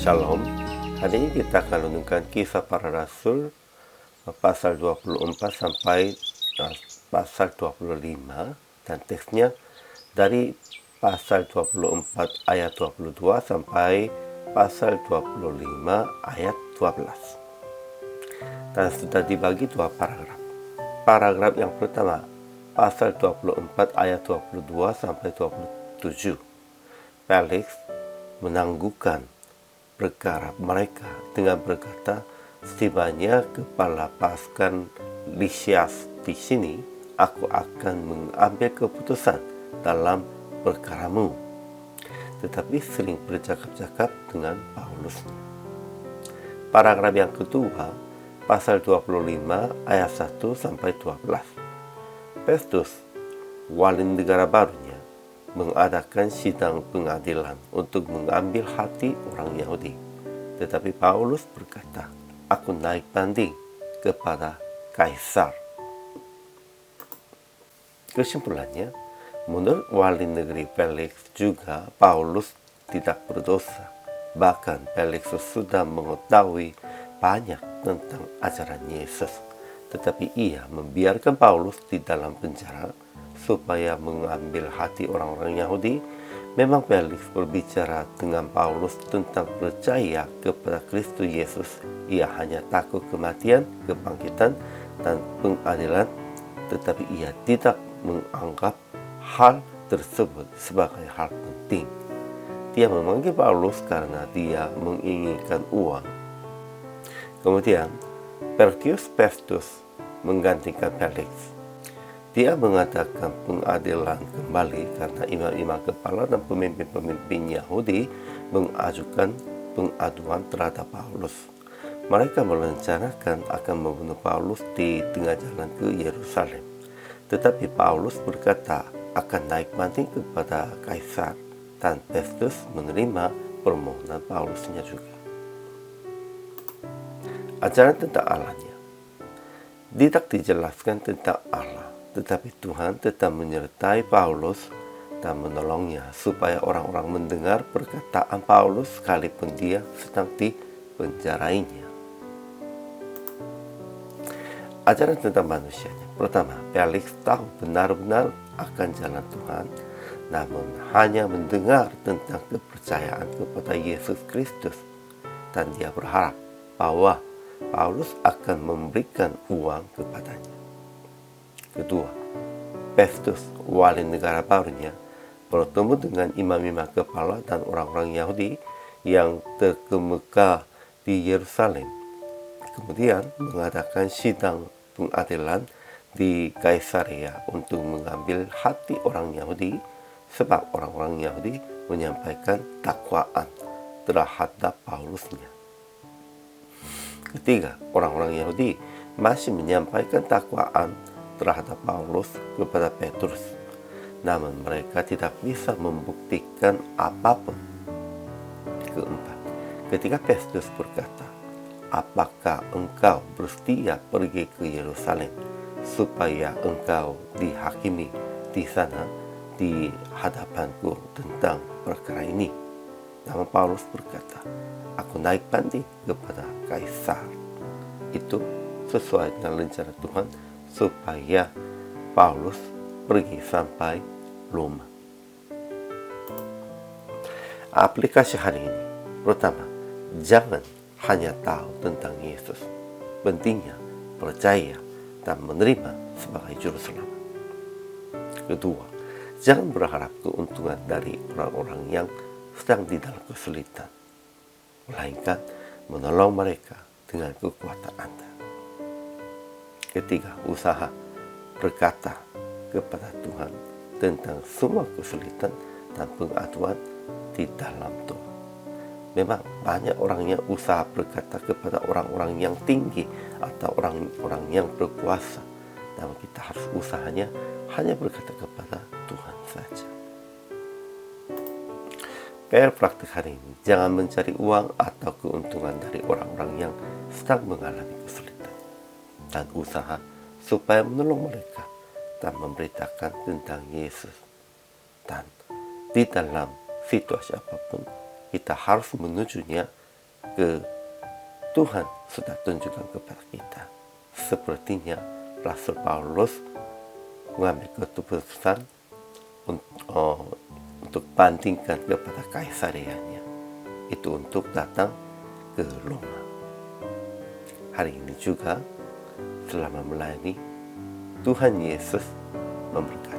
Shalom. Hari ini kita akan renungkan Kisah Para Rasul pasal 24 sampai pasal 25, dan teksnya dari pasal 24 ayat 22 sampai pasal 25 ayat 12. Dan sudah dibagi dua paragraf. Paragraf yang pertama, pasal 24 ayat 22 sampai 27. Felix menangguhkan perkara mereka dengan berkata, "Setibanya kepala pasukan Lysias di sini, aku akan mengambil keputusan dalam perkaramu." Tetapi sering bercakap-cakap dengan Paulus. Paragraf yang kedua, pasal 25 ayat 1 sampai 12. Festus, wali negara barunya, mengadakan sidang pengadilan untuk mengambil hati orang Yahudi. Tetapi Paulus berkata, "Aku naik banding kepada Kaisar." Kesimpulannya, menurut wali negeri Felix juga Paulus tidak berdosa. Bahkan Felix sudah mengetahui banyak tentang ajaran Yesus. Tetapi ia membiarkan Paulus di dalam penjara supaya mengambil hati orang-orang Yahudi. Memang Felix berbicara dengan Paulus tentang percaya kepada Kristus Yesus. Ia hanya takut kematian, kebangkitan, dan pengadilan, tetapi ia tidak menganggap hal tersebut sebagai hal penting. Dia memanggil Paulus karena dia menginginkan uang. Kemudian, Porcius Festus menggantikan Felix. Dia mengadakan pengadilan kembali karena imam-imam kepala dan pemimpin-pemimpin Yahudi mengajukan pengaduan terhadap Paulus. Mereka merencanakan akan membunuh Paulus di tengah jalan ke Yerusalem. Tetapi Paulus berkata akan naik banding kepada Kaisar, dan Festus menerima permohonan Paulusnya juga. Ajaran tentang Allahnya tidak dijelaskan tentang Allah, tetapi Tuhan tetap menyertai Paulus dan menolongnya supaya orang-orang mendengar perkataan Paulus sekalipun dia sedang dipenjarainya. Ajaran tentang manusianya. Pertama, Felix tahu benar-benar akan jalan Tuhan, namun hanya mendengar tentang kepercayaan kepada Yesus Kristus, dan dia berharap bahwa Paulus akan memberikan uang kepadanya. Kedua, Festus, wali negara barunya, bertemu dengan imam-imam kepala dan orang-orang Yahudi yang terkemuka di Yerusalem. Kemudian mengadakan sidang pengadilan di Kaisarea untuk mengambil hati orang Yahudi, sebab orang-orang Yahudi menyampaikan dakwaan terhadap Paulusnya. Ketiga, orang-orang Yahudi masih menyampaikan dakwaan terhadap Paulus kepada Petrus, namun mereka tidak bisa membuktikan apapun. Keempat, ketika Festus berkata, "Apakah engkau bersedia pergi ke Yerusalem supaya engkau dihakimi di sana di hadapanku tentang perkara ini?" Namun Paulus berkata, "Aku naik banding kepada Kaisar." Itu sesuai dengan rencana Tuhan supaya Paulus pergi sampai Roma. Aplikasi hari ini. Pertama, jangan hanya tahu tentang Yesus. Pentingnya percaya dan menerima sebagai juru selamat. Kedua, jangan berharap keuntungan dari orang-orang yang sedang di dalam kesulitan, melainkan menolong mereka dengan kekuatan Anda. Ketiga, usaha berkata kepada Tuhan tentang semua kesulitan dan pengaduan di dalam Tuhan. Memang banyak orang yang usaha berkata kepada orang-orang yang tinggi atau orang-orang yang berkuasa, namun kita harus usahanya hanya berkata kepada Tuhan saja. PR praktik hari ini, jangan mencari uang atau keuntungan dari orang-orang yang sedang mengalami kesulitan, dan usaha supaya menolong mereka dan memberitakan tentang Yesus. Dan di dalam situasi apapun, kita harus menujunya ke Tuhan sudah tunjukkan kepada kita. Sepertinya Rasul Paulus mengambil keputusan untuk bandingkan kepada kaisarianya, itu untuk datang ke Roma. Hari ini juga selama melayani, Tuhan Yesus memberkati.